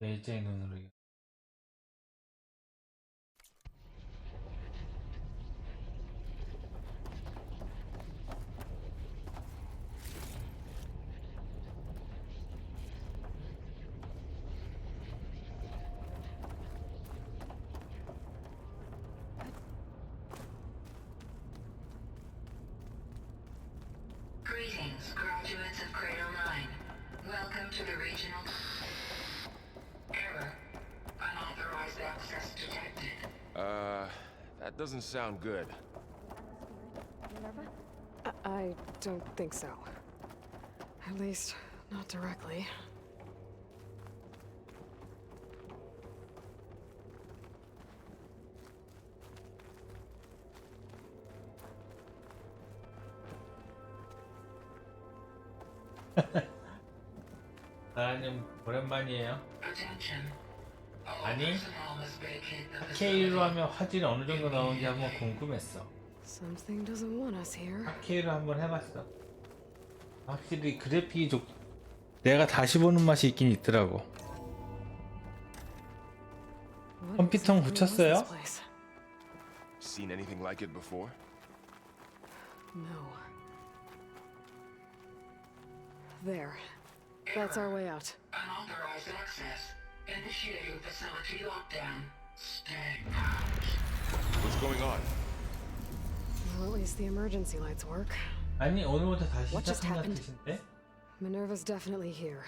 레이저의 눈으로. Greetings, graduates of Cradle 9. Welcome to the regional... Error. Unauthorized access detected. That doesn't sound good. I don't think so. At least, not directly. 나님 오랜만이에요. Attention. All 아니, personnel must vacate the K로 facility. 하면 화질이 어느 정도 나오는지 한번 궁금했어. Something doesn't want us here. 4K로 한번 해봤어. 확실히 그래픽이 내가 다시 보는 맛이 있긴 있더라고. What 컴퓨터 exactly was 붙였어요? this place? Seen anything like it before? No. There. That's our way out. Unauthorized access. Initiating facility lockdown. Stay out. What's going on? Well, at least the emergency lights work. 아니 오늘부터 다시 What just 시작한다는 happened? 뜻인데? Minerva's definitely here.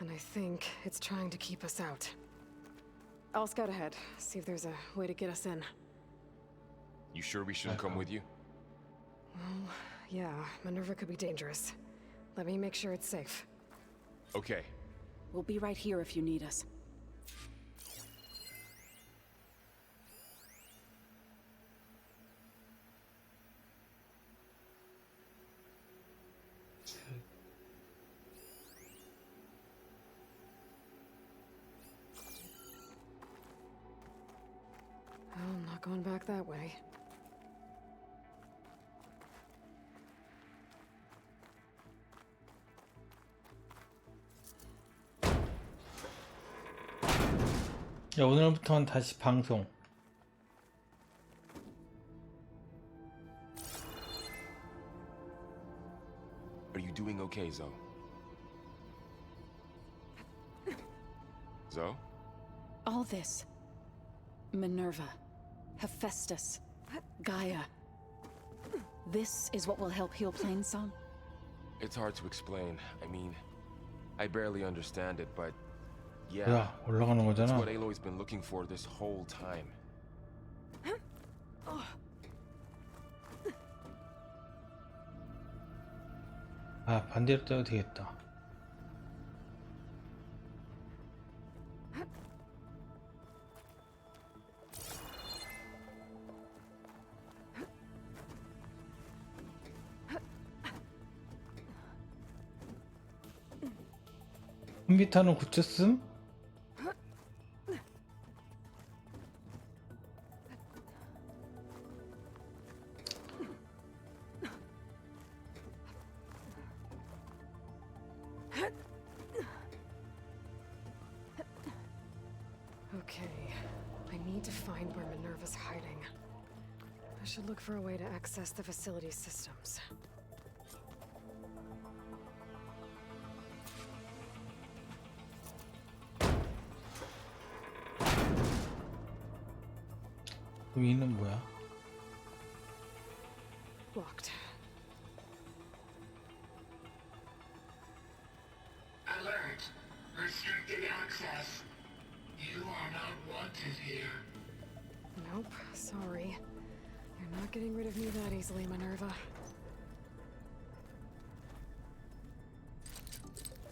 And I think it's trying to keep us out. I'll scout ahead, see if there's a way to get us in. You sure we shouldn't come with you? Well, yeah, Minerva could be dangerous. Let me make sure it's safe. Okay. We'll be right here if you need us. Oh, I'm not going back that way. 야, 오늘부터는 다시 방송. Are you doing okay, Zoe? Zoe? All this. Minerva. Hephaestus. Gaia. This is what will help heal Plainsong? It's hard to explain. I mean, I barely understand it, but yeah, 야, 올라가는 it's 거잖아. what Aloy's been looking for this whole time. 아, 반대로 떠도 되겠다. 컴퓨터는 고쳤음? Okay, I need to find where Minerva's hiding. I should look for a way to access the facility's systems. 위는 뭐야? Locked. Alert. Restricted access. You are not wanted here. Nope, sorry. You're not getting rid of me that easily, Minerva.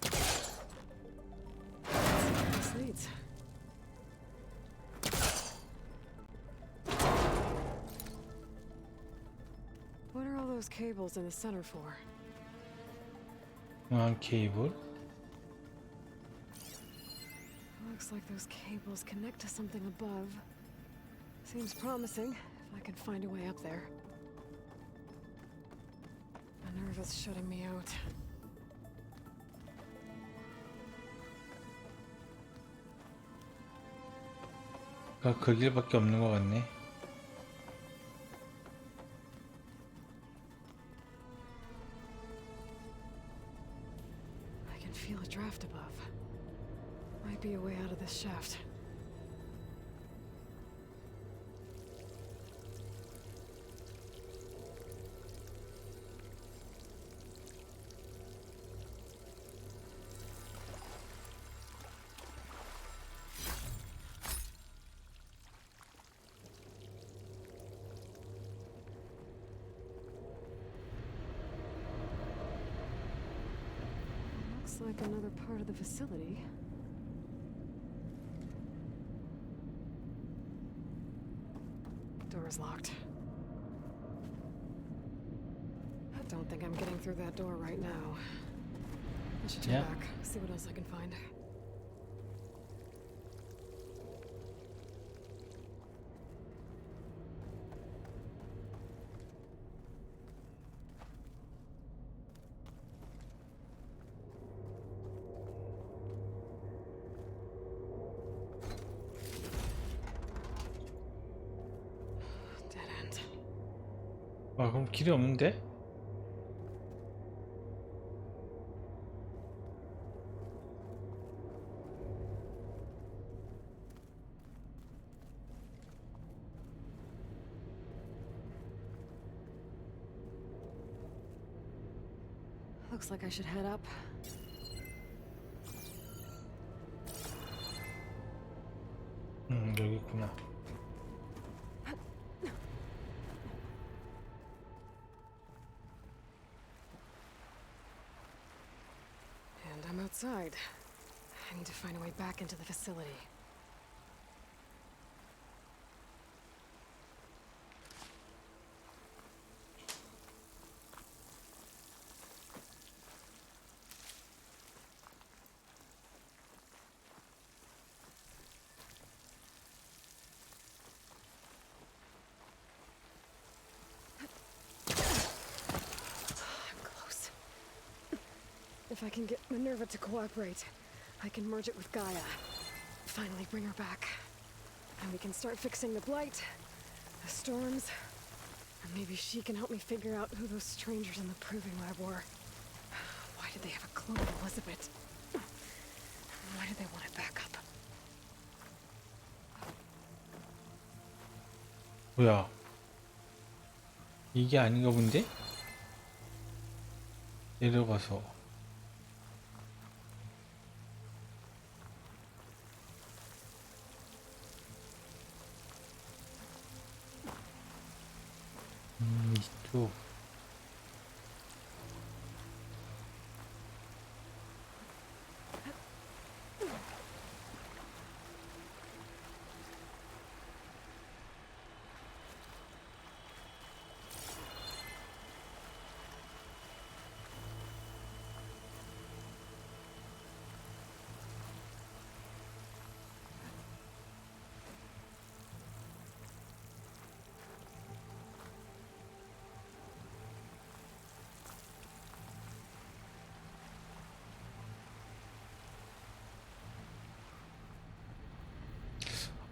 Let's see where this leads. What are all those cables in the center for? 케이블? Looks like those cables connect to something above. Seems promising, if I can find a way up there. Minerva's shutting me out. 그 길밖에 없는 것 같네. I can feel a draft above. Might be a way out of this shaft. Looks like another part of the facility. Door's locked. I don't think I'm getting through that door right now. I should Yeah. check back, see what else I can find. Dead end. 아, 그럼 길이 없는데? Looks like I should head up. 여기 있구나. And I'm outside. I need to find a way back into the facility. I'm close. If I can get Minerva to cooperate, I can merge it with Gaia. Finally bring her back. And we can start fixing the blight, the storms, and maybe she can help me figure out who those strangers in the proving lab were. Why did they have a clone of Elizabeth? Why did they want it back up? 뭐야? 이게 아닌가 본데? 내려가서 이쪽.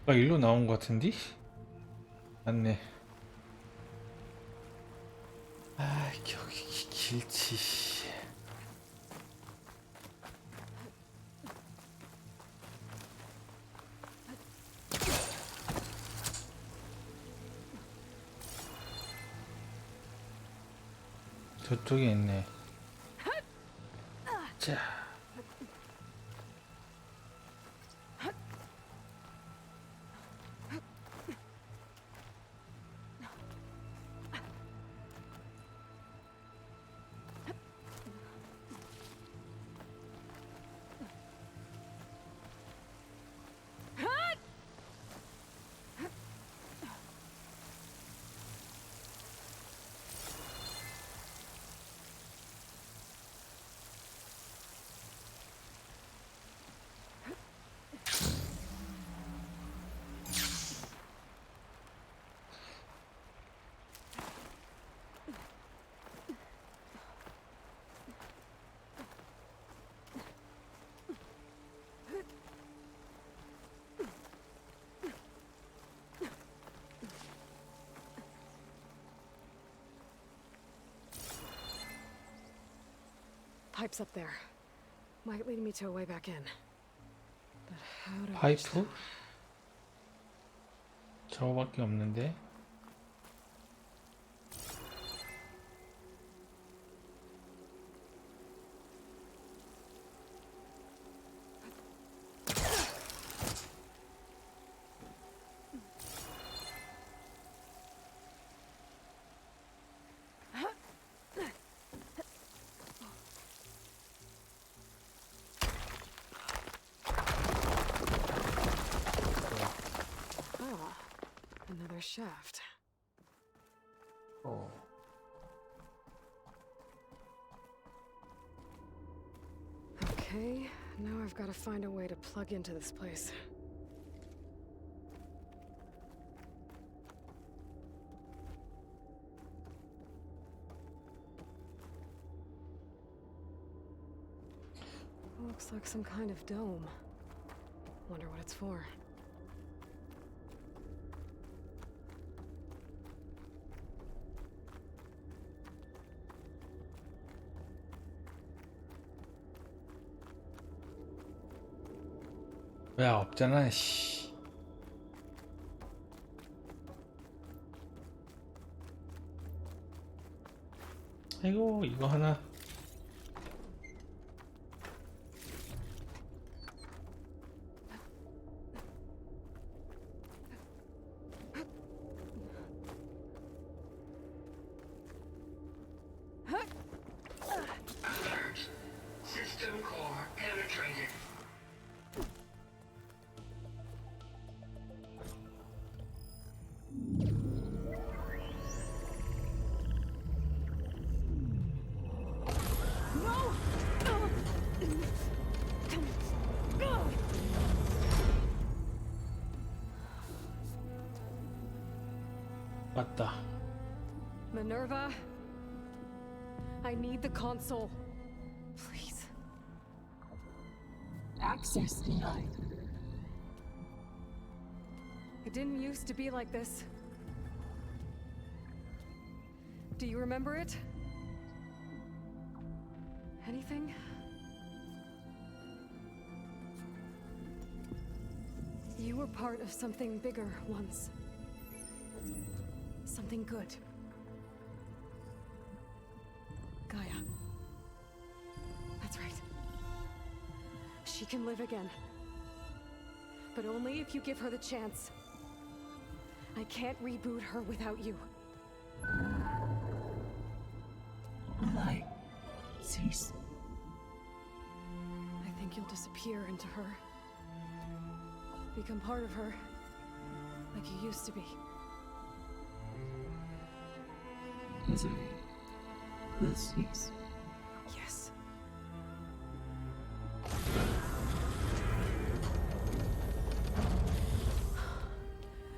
아까 일로 나온 것 같은데? 맞네. 아, 여기 길치. 씨. 저쪽에 있네. 자. pipes up there. Might lead me to a way back in. But how to reach 파이프? them? 저거밖에 없는데. Ah, another shaft. 어. Okay, now I've got to find a way to plug into this place. Looks like some kind of dome. Wonder what it's for. 왜 없잖아, 씨. 아이고, 이거 하나. Alert. System core penetrated. 맞다. Minerva? I need the console. Please. Access denied. It didn't used to be like this. Do you remember it? Anything? You were part of something bigger once. Something good. Gaia. That's right. She can live again. But only if you give her the chance. I can't reboot her without you. Light. Cease. I think you'll disappear into her. Become part of her. Like you used to be. Misery will cease. Yes.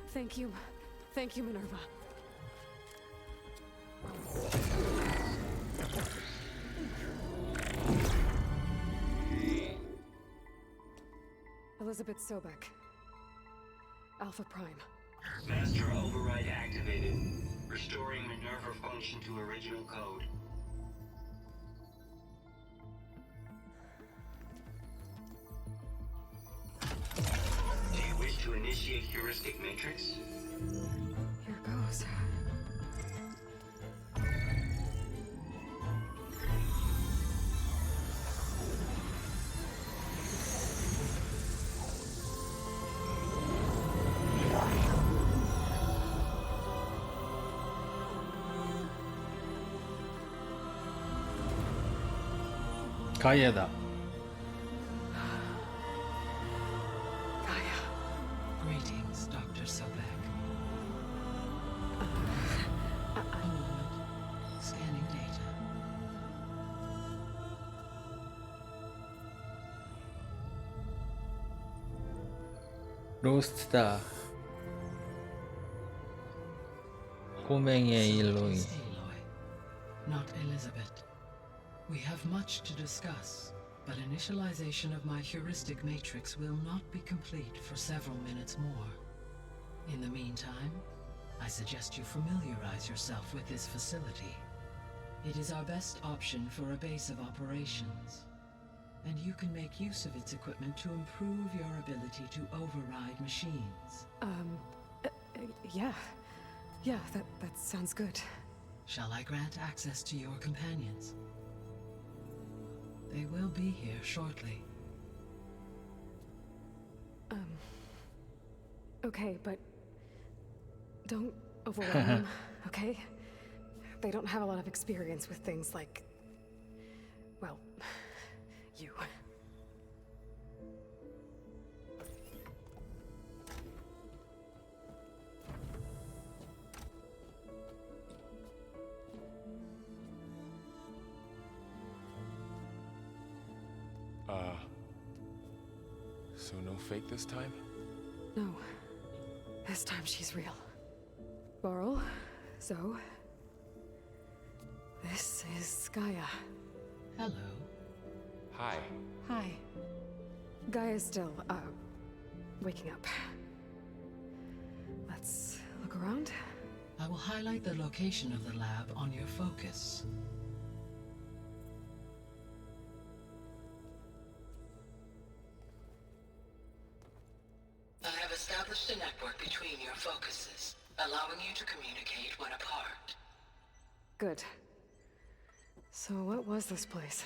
Thank you. Thank you, Minerva. Elizabeth Sobek. Alpha Prime. Master override activated. Restoring Minerva function to original code. Do you wish to initiate heuristic matrix? Here goes. 가이아다. Gaia. Greetings, Dr. Sobek. A moment. Scanning data. 로스트다. 꼬맹이의 일로이. Facilities Aloy, not Elizabeth. We have much to discuss, but initialization of my heuristic matrix will not be complete for several minutes more. In the meantime, I suggest you familiarize yourself with this facility. It is our best option for a base of operations, and you can make use of its equipment to improve your ability to override machines. Yeah. Yeah, that sounds good. Shall I grant access to your companions? They will be here shortly. Okay, but don't overwhelm them, okay? They don't have a lot of experience with things like, well, you. So no fake this time? No. This time she's real. Borl, Zoe. This is Gaia. Hello. Hi. Hi. Gaia's still, waking up. Let's look around. I will highlight the location of the lab on your focus. I have established a network between your focuses, allowing you to communicate when apart. Good. So what was this place?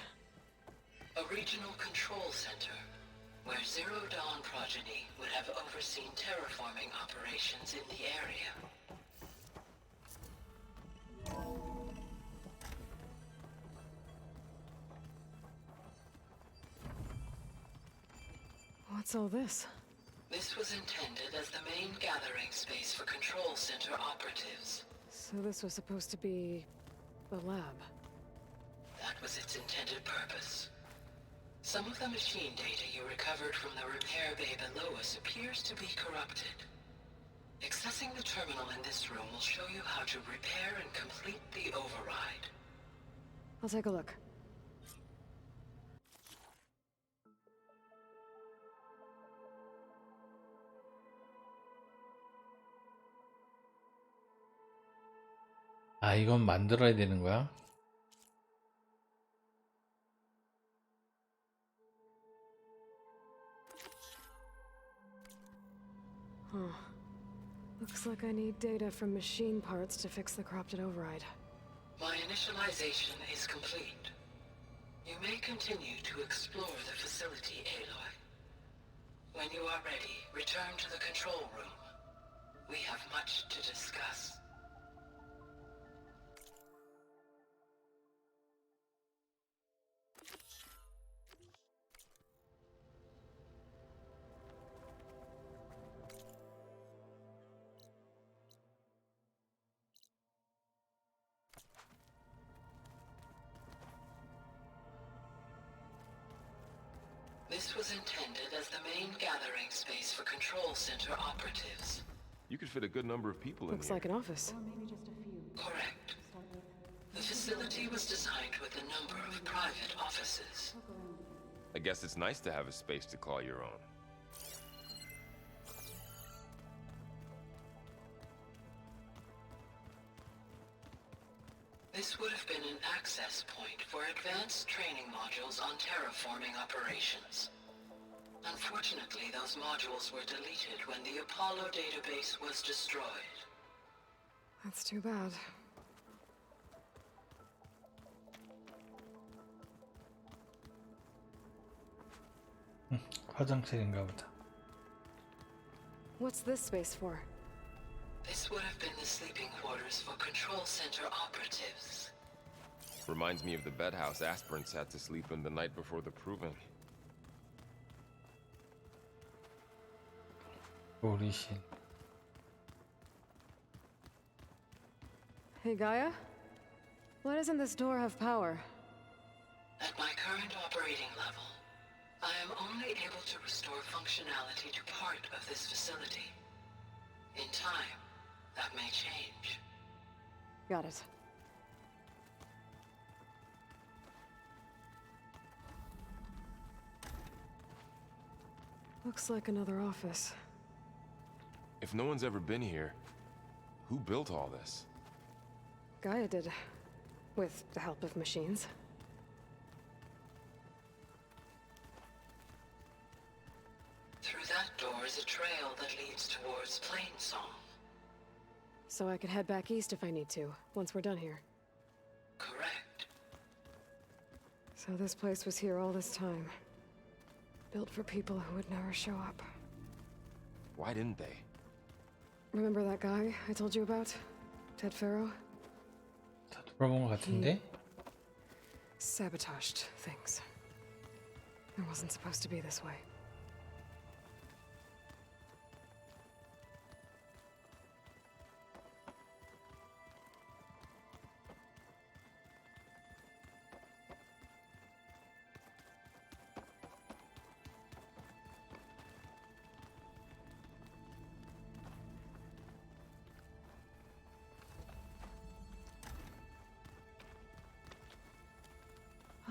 A regional control center, where Zero Dawn progeny would have overseen terraforming operations in the area. What's all this? This was intended as the main gathering space for control center operatives. So this was supposed to be the lab. That was its intended purpose. Some of the machine data you recovered from the repair bay below us appears to be corrupted. Accessing the terminal in this room will show you how to repair and complete the override. I'll take a look. 아, 이건 만들어야 되는 거야? Huh. Looks like I need data from machine parts to fix the corrupted override. My initialization is complete. You may continue to explore the facility, Aloy. When you are ready, return to the control room. We have much to discuss. This was intended as the main gathering space for control center operatives. You could fit a good number of people in Looks here. like an office. Correct. The facility was designed with a number of private offices. I guess it's nice to have a space to call your own. This would have been an access point for advanced training modules on terraforming operations. Unfortunately, those modules were deleted when the Apollo database was destroyed. That's too bad. 화장실인가 보다. What's this space for? This would have been the sleeping quarters for control center operatives. Reminds me of the bedhouse aspirants had to sleep in the night before the proving. 어르신. Hey, Gaia? Why doesn't this door have power? At my current operating level, I am only able to restore functionality to part of this facility. In time, that may change. Got it. Looks like another office. If no one's ever been here, who built all this? Gaia did. with the help of machines. Through that door is a trail that leads towards Plainsong. So I could head back east if I need to, once we're done here. Correct. So this place was here all this time. Built for people who would never show up. Why didn't they? Remember that guy I told you about? Ted Farrow? 다 돌아본 것 같은데? Sabotaged things. It wasn't supposed to be this way.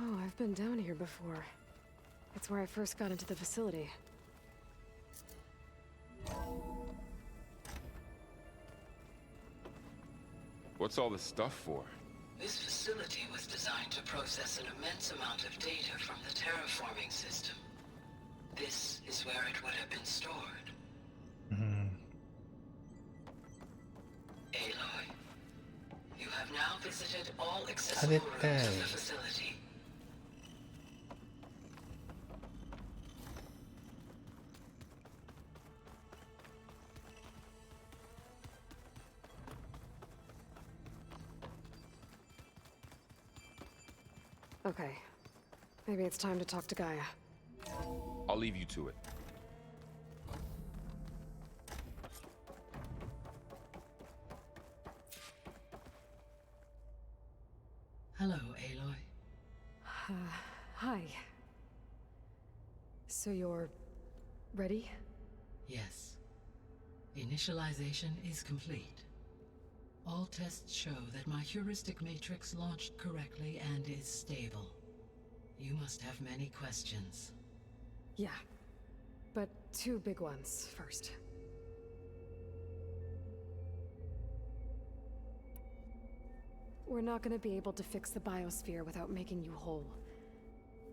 Oh, I've been down here before. It's where I first got into the facility. What's all this stuff for? This facility was designed to process an immense amount of data from the terraforming system. This is where it would have been stored. Aloy, you have now visited all accessible rooms of the facility. Okay. Maybe it's time to talk to Gaia. I'll leave you to it. Hello, Aloy. Hi. So you're... ready? Yes. Initialization is complete. All tests show that my heuristic matrix launched correctly and is stable. You must have many questions. Yeah. But two big ones first. We're not gonna be able to fix the biosphere without making you whole.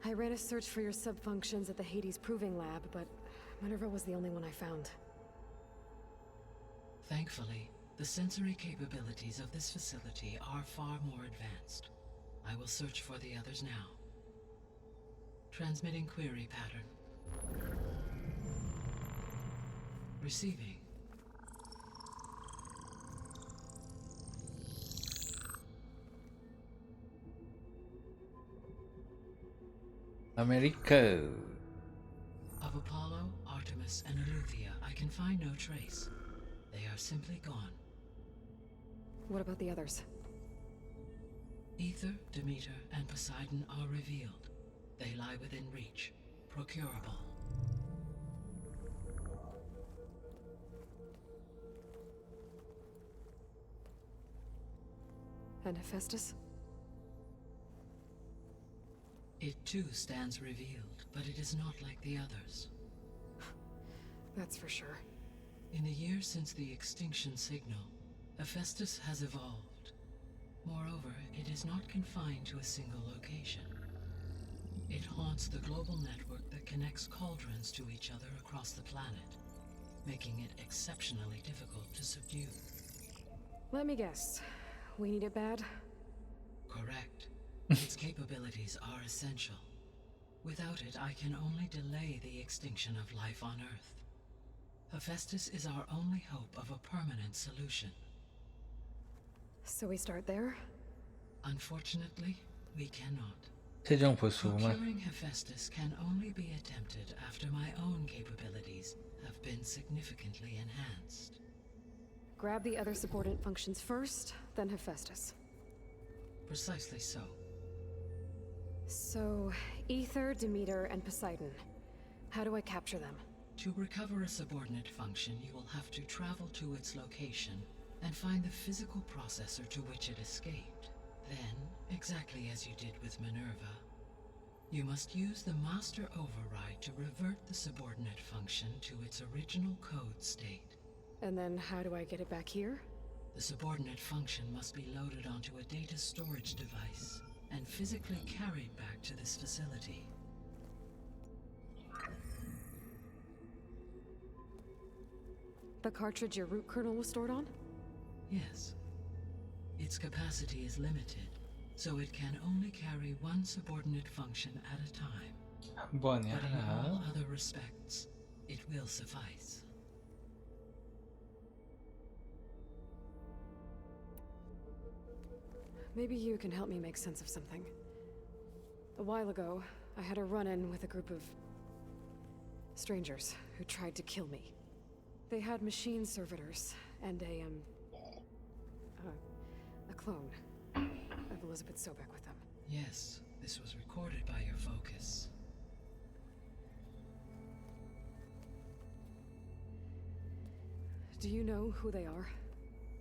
I ran a search for your subfunctions at the Hades Proving Lab, but Minerva was the only one I found. Thankfully, the sensory capabilities of this facility are far more advanced. I will search for the others now. Transmitting query pattern. Receiving. America. Of Apollo, Artemis, and Eleuthia, I can find no trace. They are simply gone. What about the others? Ether, Demeter, and Poseidon are revealed. They lie within reach, procurable. And Hephaestus? It too stands revealed, but it is not like the others. That's for sure. In the years since the extinction signal, Hephaestus has evolved. Moreover, it is not confined to a single location. It haunts the global network that connects cauldrons to each other across the planet, making it exceptionally difficult to subdue. Let me guess. We need it bad? Correct. Its capabilities are essential. Without it, I can only delay the extinction of life on Earth. Hephaestus is our only hope of a permanent solution. So we start there? Unfortunately, we cannot. 최종 보스구만. Procuring Hephaestus can only be attempted after my own capabilities have been significantly enhanced. Grab the other subordinate functions first, then Hephaestus. Precisely so. So, Ether, Demeter, and Poseidon. How do I capture them? To recover a subordinate function, you will have to travel to its location and find the physical processor to which it escaped. Then, exactly as you did with Minerva, you must use the master override to revert the subordinate function to its original code state. And then how do I get it back here? The subordinate function must be loaded onto a data storage device and physically carried back to this facility. The cartridge your root kernel was stored on? Yes. Its capacity is limited, so it can only carry one subordinate function at a time. 한 번에 But in all 하나. other respects, it will suffice. Maybe you can help me make sense of something. A while ago, I had a run-in with a group of strangers who tried to kill me. They had machine servitors and a clone of Elizabeth Sobek with them. Yes, this was recorded by your focus. Do you know who they are?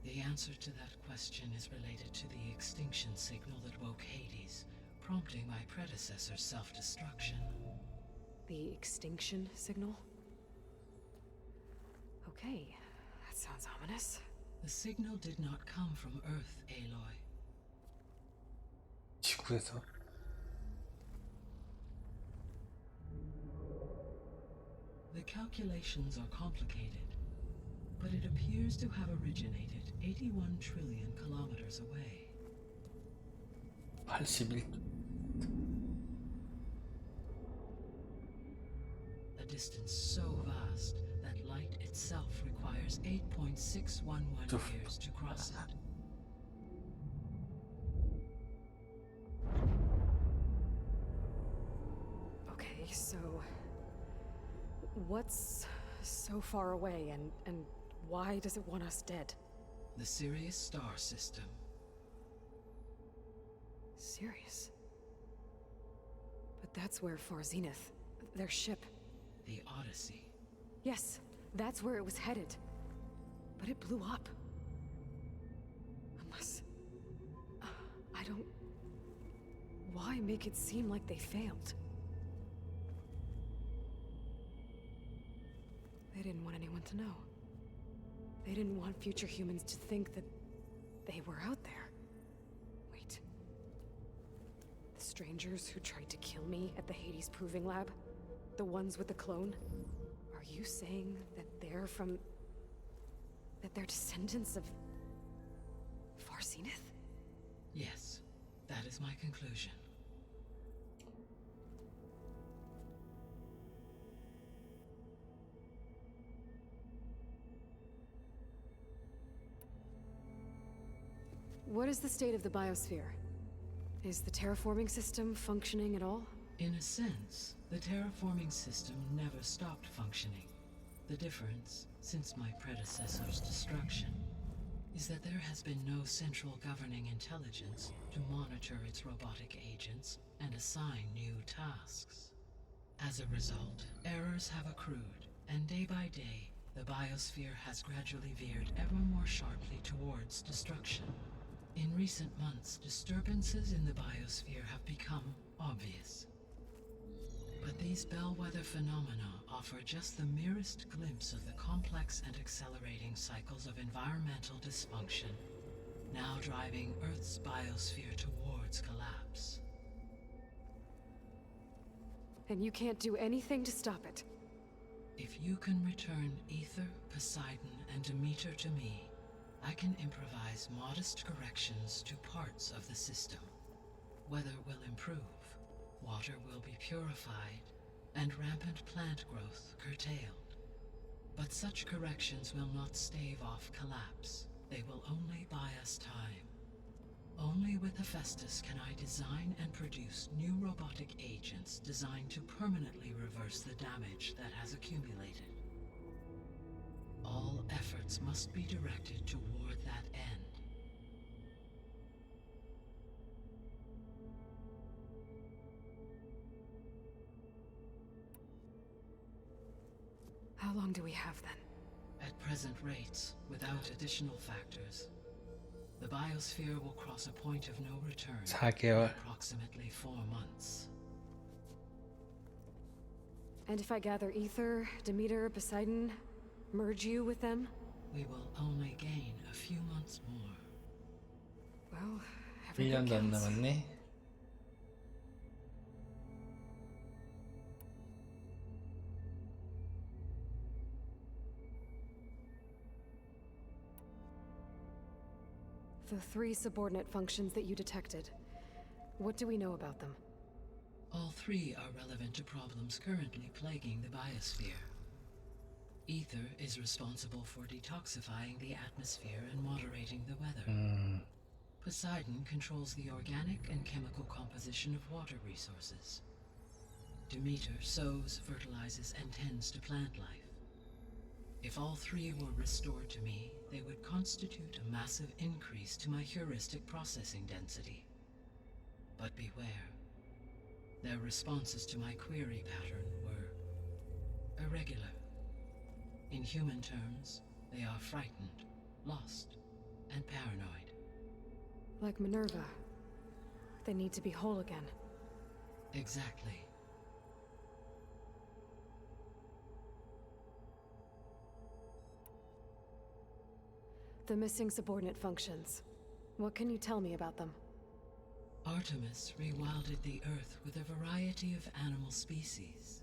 The answer to that question is related to the extinction signal that woke Hades, prompting my predecessor's self-destruction. The extinction signal? Okay, that sounds ominous. The signal did not come from Earth, Aloy. 지구에서. The calculations are complicated, but it appears to have originated 81 trillion kilometers away. 81. A distance so vast that light itself requires 8.611 years to cross it. Okay, so what's so far away and why does it want us dead? The Sirius star system. Sirius? But that's where Far Zenith, their ship. The Odyssey. Yes, that's where it was headed. But it blew up. Unless... I don't... Why make it seem like they failed? They didn't want anyone to know. They didn't want future humans to think that they were out there. Wait. The strangers who tried to kill me at the Hades Proving Lab? The ones with the clone? Are you saying that they're from... that they're descendants of... Far Zenith? Yes, that is my conclusion. What is the state of the biosphere? Is the terraforming system functioning at all? In a sense, the terraforming system never stopped functioning. The difference, since my predecessor's destruction, is that there has been no central governing intelligence to monitor its robotic agents and assign new tasks. As a result, errors have accrued, and day by day, the biosphere has gradually veered ever more sharply towards destruction. In recent months, disturbances in the biosphere have become obvious. But these bellwether phenomena offer just the merest glimpse of the complex and accelerating cycles of environmental dysfunction, now driving Earth's biosphere towards collapse. And you can't do anything to stop it? If you can return Ether, Poseidon, and Demeter to me, I can improvise modest corrections to parts of the system. Weather will improve, water will be purified, and rampant plant growth curtailed. But such corrections will not stave off collapse. They will only buy us time. Only with Hephaestus can I design and produce new robotic agents designed to permanently reverse the damage that has accumulated. All efforts must be directed toward that end. How long do we have then? At present rates, without additional factors, the biosphere will cross a point of no return 4개월. in approximately 4 months. And if I gather Ether, Demeter, Poseidon, merge you with them? we will only gain a few months more. Well, every 1년도 안 counts. 남았네. The 3 subordinate functions that you detected. What do we know about them? All 3 are relevant to problems currently plaguing the biosphere. Ether is responsible for detoxifying the atmosphere and moderating the weather. Poseidon controls the organic and chemical composition of water resources. Demeter sows, fertilizes, and tends to plant life. If all 3 were restored to me, they would constitute a massive increase to my heuristic processing density. But beware. Their responses to my query pattern were irregular. In human terms, they are frightened, lost, and paranoid. Like Minerva. They need to be whole again. Exactly. The missing subordinate functions. What can you tell me about them? Artemis rewilded the Earth with a variety of animal species.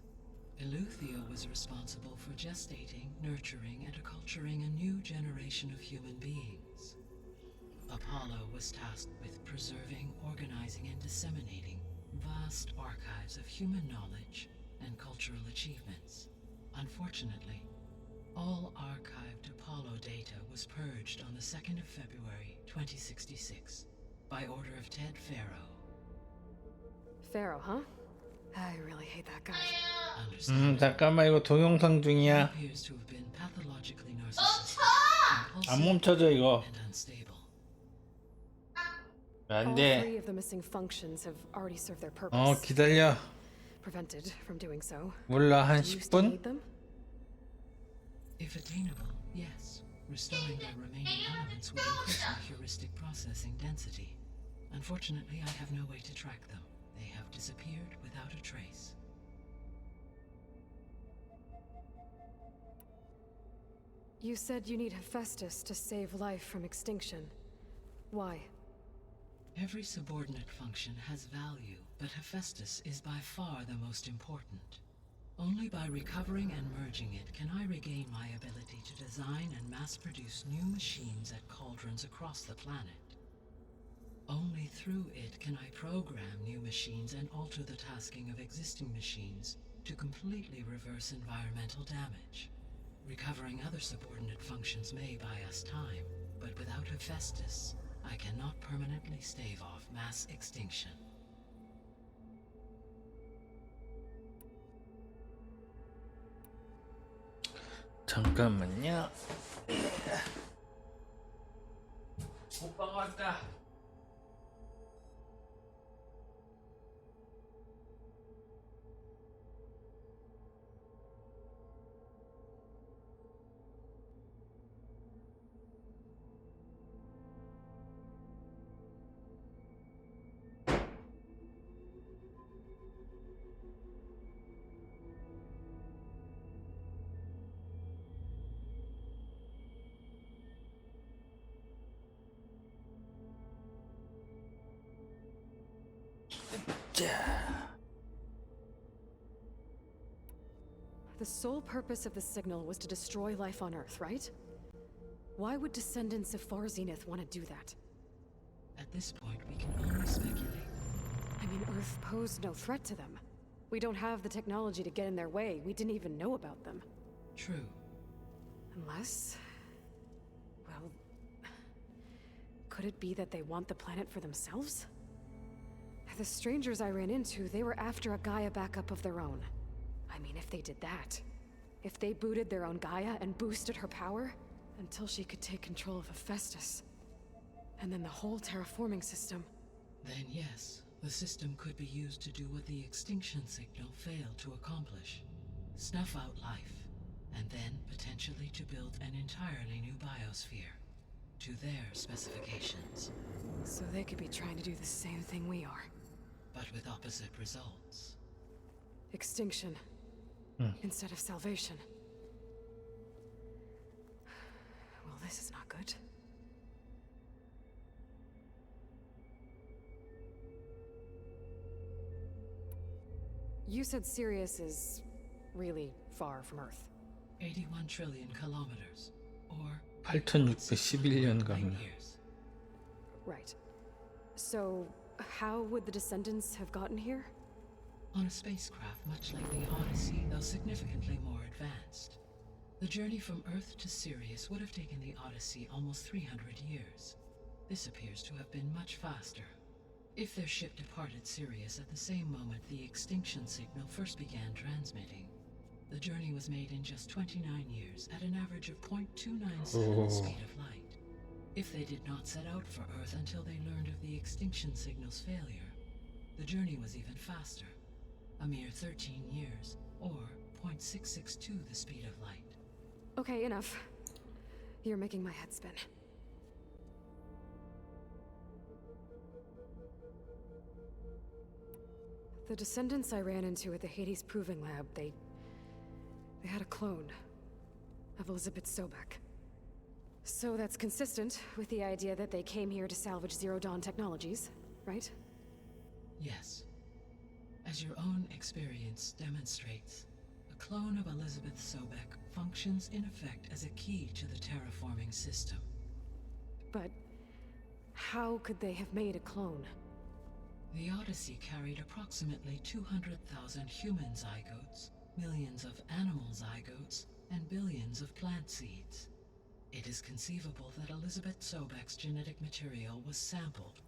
Eleuthia was responsible for gestating, nurturing, and acculturating a new generation of human beings. Apollo was tasked with preserving, organizing, and disseminating vast archives of human knowledge and cultural achievements. Unfortunately, all archived Apollo data was purged on the 2nd of February, 2066, by order of Ted Faro. Pharaoh, huh? I really hate that guy. 잠깐만 이거 동영상 He 중이야. appears to have been pathologically narcissistic, 안 impulsive, 멈춰져 이거. and unstable. 안 All 돼. 3 of the missing functions have already served their purpose. 기다려. Prevented from doing so. 몰라 한 Do you still 10분? need them? If attainable, yes. Restoring their remaining elements would increase my heuristic processing density. Unfortunately, I have no way to track them. They have disappeared without a trace. You said you need Hephaestus to save life from extinction. Why? Every subordinate function has value, but Hephaestus is by far the most important. Only by recovering and merging it can I regain my ability to design and mass-produce new machines at cauldrons across the planet. Only through it can I program new machines and alter the tasking of existing machines to completely reverse environmental damage. Recovering other subordinate functions may buy us time, but without Hephaestus, I cannot permanently stave off mass extinction. 잠깐만요. 오빠가 왔다. The sole purpose of the signal was to destroy life on Earth, right? Why would descendants of Far Zenith want to do that? At this point, we can only speculate. I mean, Earth posed no threat to them. We don't have the technology to get in their way. We didn't even know about them. True. Unless... well... could it be that they want the planet for themselves? The strangers I ran into, they were after a Gaia backup of their own. I mean, if they did that... if they booted their own Gaia and boosted her power... until she could take control of Hephaestus. And then the whole terraforming system... Then yes, the system could be used to do what the extinction signal failed to accomplish. Snuff out life, and then potentially to build an entirely new biosphere. To their specifications. So they could be trying to do the same thing we are. But with opposite results. This is not good. You said Sirius is really far from Earth. 81 trillion kilometers, or 8611년 가면. years. Right. So, how would the descendants have gotten here? On a spacecraft much like the Odyssey, though significantly more advanced. The journey from Earth to Sirius would have taken the Odyssey almost 300 years. This appears to have been much faster. If their ship departed Sirius at the same moment the extinction signal first began transmitting, the journey was made in just 29 years at an average of 0.297 speed of light. If they did not set out for Earth until they learned of the extinction signal's failure, the journey was even faster, a mere 13 years, or 0.662 the speed of light. Okay, enough. You're making my head spin. The descendants I ran into at the Hades Proving Lab, they had a clone of Elizabeth Sobek. So that's consistent with the idea that they came here to salvage Zero Dawn technologies, right? Yes. As your own experience demonstrates, a clone of Elizabeth Sobek functions in effect as a key to the terraforming system. But how could they have made a clone? The Odyssey carried approximately 200,000 human zygotes, millions of animal zygotes, and billions of plant seeds. It is conceivable that Elizabeth Sobek's genetic material was sampled,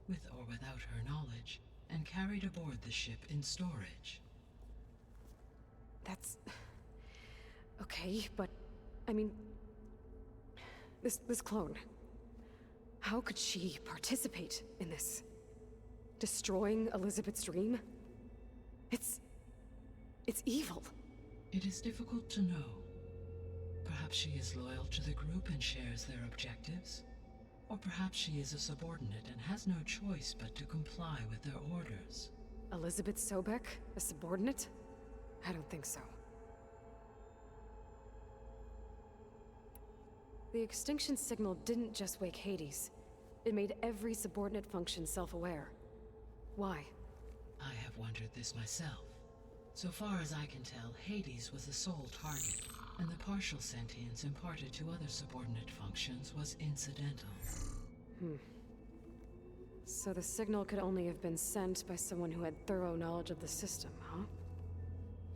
with or without her knowledge, and carried aboard the ship in storage. That's... okay, but... I mean... This clone... How could she participate in this? Destroying Elizabeth's dream? It's evil. It is difficult to know. Perhaps she is loyal to the group and shares their objectives. Or perhaps she is a subordinate and has no choice but to comply with their orders. Elizabeth Sobek? A subordinate? I don't think so. The extinction signal didn't just wake Hades. It made every subordinate function self-aware. Why? I have wondered this myself. So far as I can tell, Hades was the sole target, and the partial sentience imparted to other subordinate functions was incidental. So the signal could only have been sent by someone who had thorough knowledge of the system, huh?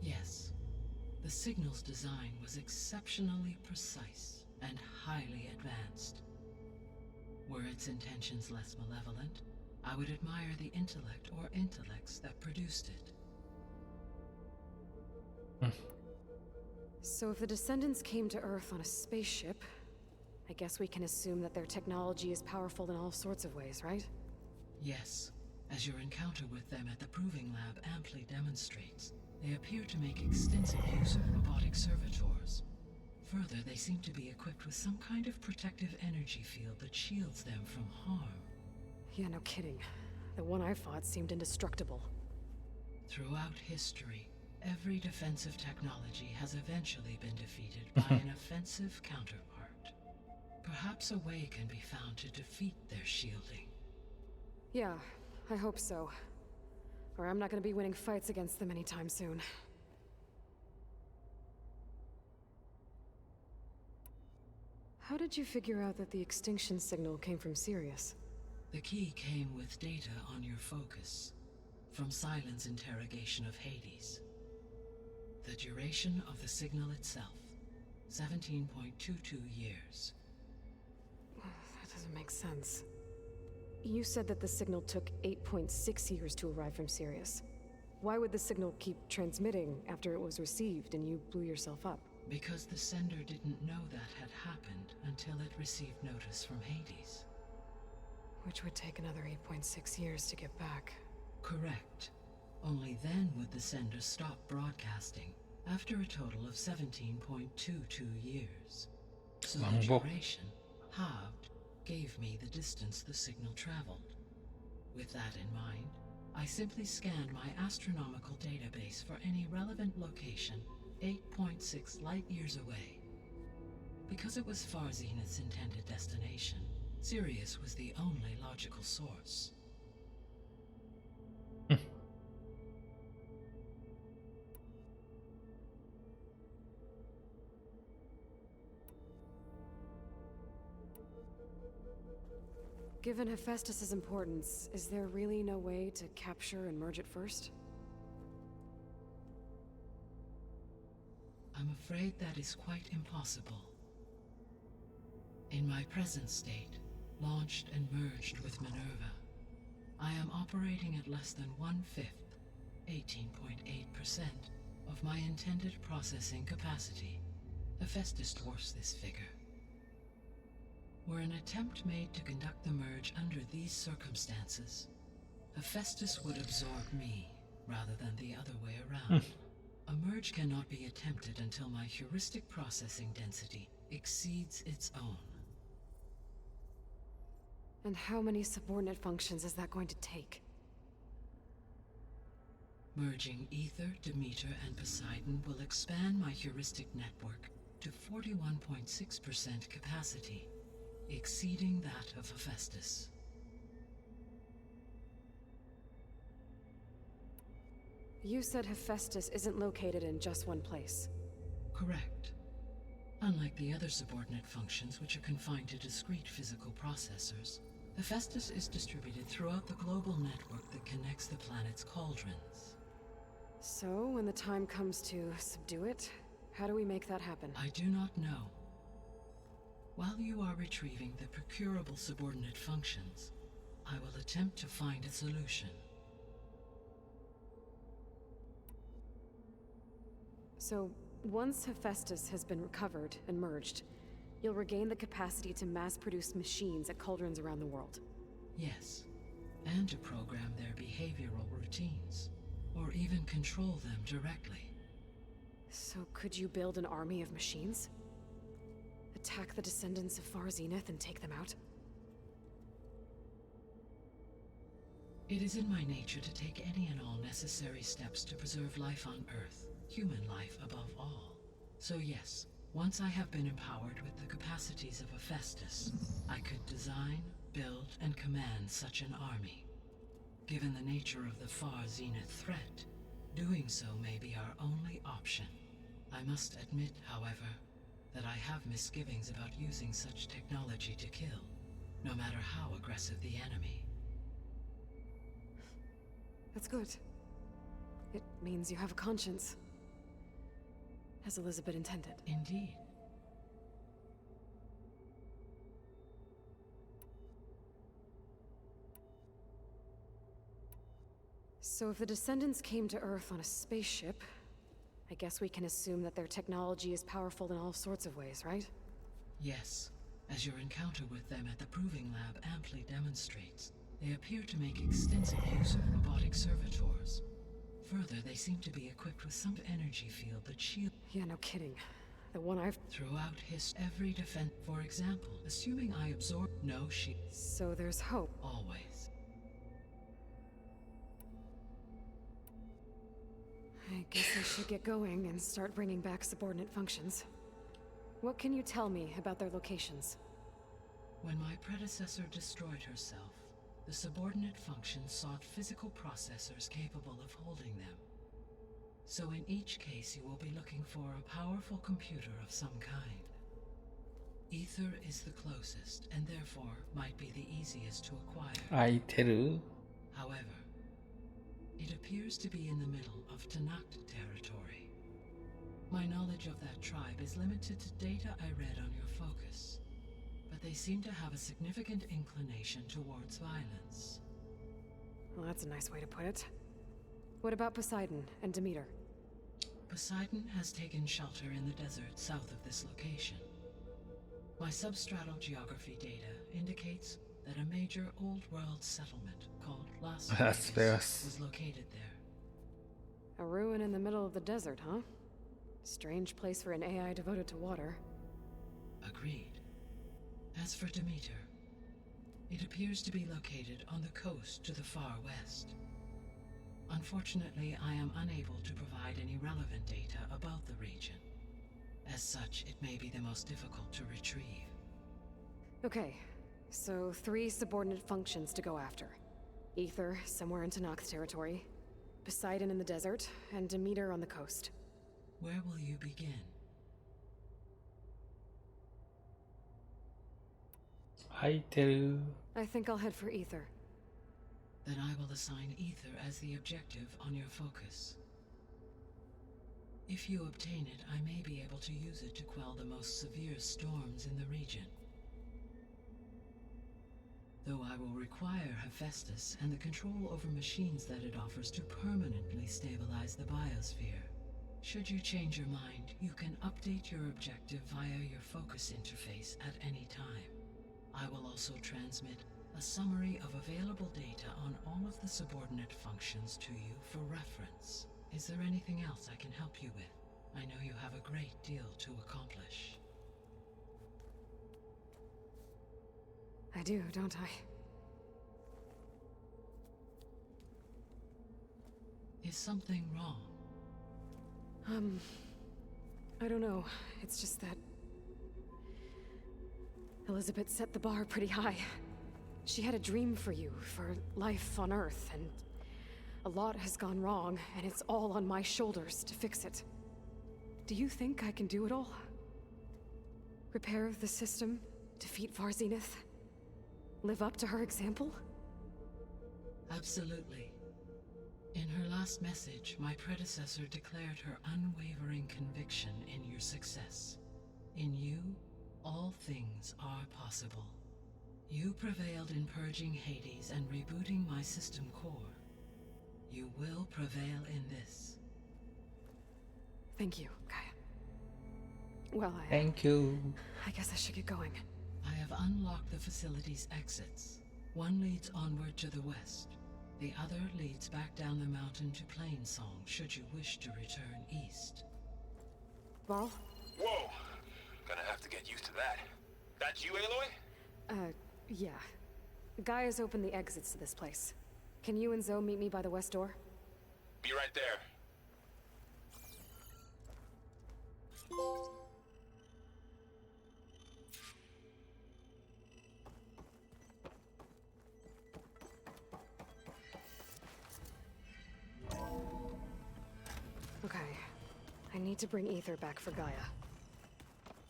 Yes. The signal's design was exceptionally precise and highly advanced. Were its intentions less malevolent, I would admire the intellect or intellects that produced it. So if the descendants came to Earth on a spaceship, I guess we can assume that their technology is powerful in all sorts of ways, right? Yes, as your encounter with them at the Proving Lab amply demonstrates, they appear to make extensive use of robotic servitors. Further, they seem to be equipped with some kind of protective energy field that shields them from harm. Yeah, no kidding. The one I fought seemed indestructible. Throughout history, every defensive technology has eventually been defeated by an offensive counterpart. Perhaps a way can be found to defeat their shielding. Yeah, I hope so. Or I'm not gonna be winning fights against them anytime soon. How did you figure out that the extinction signal came from Sirius? The key came with data on your focus, from Silent's interrogation of Hades. The duration of the signal itself, 17.22 years. That doesn't make sense. You said that the signal took 8.6 years to arrive from Sirius. Why would the signal keep transmitting after it was received and you blew yourself up? Because the sender didn't know that had happened until it received notice from Hades. Which would take another 8.6 years to get back. Correct. Only then would the sender stop broadcasting, after a total of 17.22 years. So the duration, halved, gave me the distance the signal traveled. With that in mind, I simply scanned my astronomical database for any relevant location 8.6 light-years away. Because it was Far Zenith's intended destination, Sirius was the only logical source. Given Hephaestus's importance, is there really no way to capture and merge it first? I'm afraid that is quite impossible. In my present state, launched and merged with Minerva, I am operating at less than 1/5, 18.8%, of my intended processing capacity. Hephaestus dwarfs this figure. Were an attempt made to conduct the merge under these circumstances, Hephaestus would absorb me rather than the other way around. A merge cannot be attempted until my heuristic processing density exceeds its own. And how many subordinate functions is that going to take? Merging Ether, Demeter, and Poseidon will expand my heuristic network to 41.6% capacity, exceeding that of Hephaestus. You said Hephaestus isn't located in just one place. Correct. Unlike the other subordinate functions, which are confined to discrete physical processors, Hephaestus is distributed throughout the global network that connects the planet's cauldrons. So, when the time comes to subdue it, how do we make that happen? I do not know. While you are retrieving the procurable subordinate functions, I will attempt to find a solution. So, once Hephaestus has been recovered and merged, you'll regain the capacity to mass-produce machines at cauldrons around the world. Yes, and to program their behavioral routines, or even control them directly. So could you build an army of machines? Attack the descendants of Far Zenith and take them out? It is in my nature to take any and all necessary steps to preserve life on Earth, human life above all. So yes, once I have been empowered with the capacities of Hephaestus, I could design, build, and command such an army. Given the nature of the Far Zenith threat, doing so may be our only option. I must admit, however, that I have misgivings about using such technology to kill, no matter how aggressive the enemy. That's good. It means you have a conscience. As Elizabeth intended. Indeed. So if the descendants came to Earth on a spaceship, I guess we can assume that their technology is powerful in all sorts of ways, right? Yes, as your encounter with them at the Proving Lab amply demonstrates, they appear to make extensive use of robotic servitors. Further, they seem to be equipped with some energy field that shield. Yeah, no kidding. The one I've... Throughout every defense, for example, assuming I absorb no shield. So there's hope. Always. I guess I should get going and start bringing back subordinate functions. What can you tell me about their locations? When my predecessor destroyed herself, the subordinate functions sought physical processors capable of holding them. So in each case you will be looking for a powerful computer of some kind. Ether is the closest, and therefore might be the easiest to acquire. 아이테르. However, it appears to be in the middle of Tanakh territory. My knowledge of that tribe is limited to data I read on your focus, but they seem to have a significant inclination towards violence. Well, that's a nice way to put it. What about Poseidon and Demeter? Poseidon has taken shelter in the desert south of this location. My substratal geography data indicates that a major old-world settlement called Las Vegas was located there. A ruin in the middle of the desert, huh? Strange place for an AI devoted to water. Agreed. As for Demeter, it appears to be located on the coast to the far west. Unfortunately, I am unable to provide any relevant data about the region. As such, it may be the most difficult to retrieve. Okay, so 3 subordinate functions to go after. Ether, somewhere in Tenakth territory. Poseidon in the desert, and Demeter on the coast. Where will you begin? 하이테르. I think I'll head for Ether. Then I will assign Ether as the objective on your focus. If you obtain it, I may be able to use it to quell the most severe storms in the region. Though I will require Hephaestus and the control over machines that it offers to permanently stabilize the biosphere. Should you change your mind, you can update your objective via your focus interface at any time. I will also transmit a summary of available data on all of the subordinate functions to you for reference. Is there anything else I can help you with? I know you have a great deal to accomplish. I do, don't I? Is something wrong? I don't know. It's just that Elizabeth set the bar pretty high. She had a dream for you, for life on Earth, and a lot has gone wrong, and it's all on my shoulders to fix it. Do you think I can do it all? Repair the system, defeat Varzenith, live up to her example? Absolutely. In her last message, my predecessor declared her unwavering conviction in your success. In you, all things are possible. You prevailed in purging Hades and rebooting my system core. You will prevail in this. Thank you, Gaia. Well, Thank you. I guess I should get going. I have unlocked the facility's exits. One leads onward to the west. The other leads back down the mountain to Plainsong, should you wish to return east. Varl? Whoa! Gonna have to get used to that. That's you, Aloy? Yeah. Gaia's opened the exits to this place. Can you and Zoe meet me by the west door? Be right there. Okay. I need to bring Ether back for Gaia.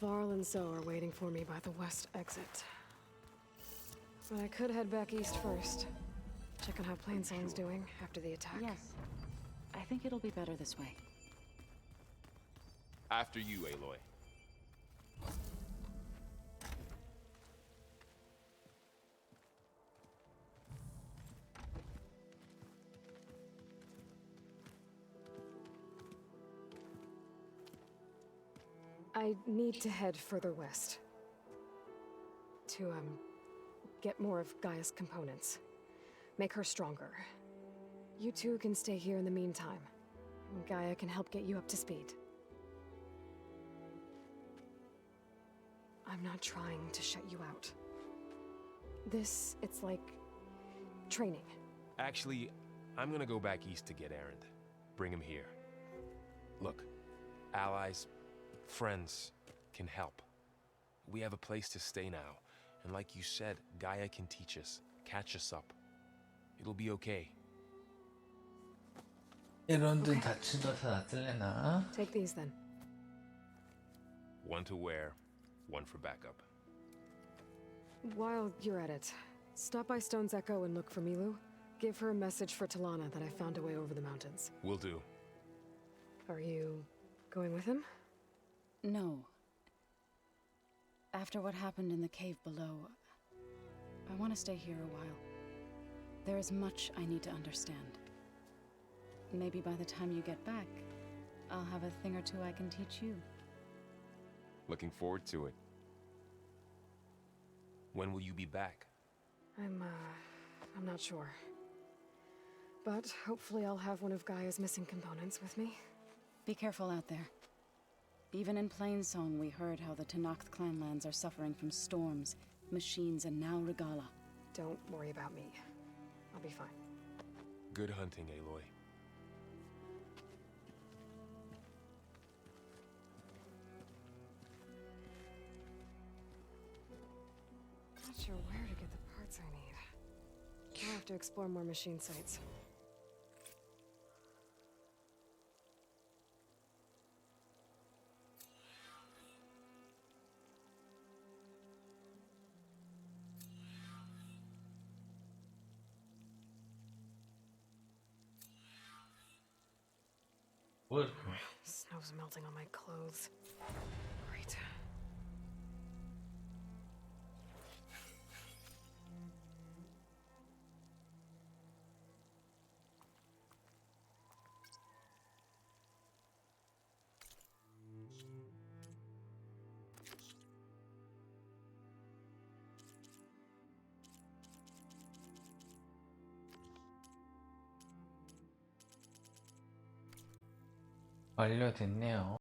Varl and Zoe are waiting for me by the west exit. But I could head back east first. Check on how Plainsong's doing after the attack. Yes. I think it'll be better this way. After you, Aloy. I need to head further west. To, get more of Gaia's components. Make her stronger. You two can stay here in the meantime. Gaia can help get you up to speed. I'm not trying to shut you out. It's like training. Actually, I'm gonna go back east to get Erend. Bring him here. Look, allies, friends can help. We have a place to stay now, and like you said, Gaia can teach us, catch us up. It'll be okay. 이런든 다치러서 낫을래나? Take these then. One to wear, one for backup. While you're at it, stop by Stone's Echo and look for Milu. Give her a message for Talana that I found a way over the mountains. Will do. Are you going with him? No. After what happened in the cave below, I want to stay here a while. There is much I need to understand. Maybe by the time you get back, I'll have a thing or two I can teach you. Looking forward to it. When will you be back? I'm not sure. But hopefully I'll have one of Gaia's missing components with me. Be careful out there. Even in Plainsong, we heard how the Tenakth clanlands are suffering from storms, machines, and now Regala. Don't worry about me. I'll be fine. Good hunting, Aloy. sure where to get the parts I need. I'll have to explore more machine sites. 뭘 Snow's melting on my clothes. Great. 완료됐네요.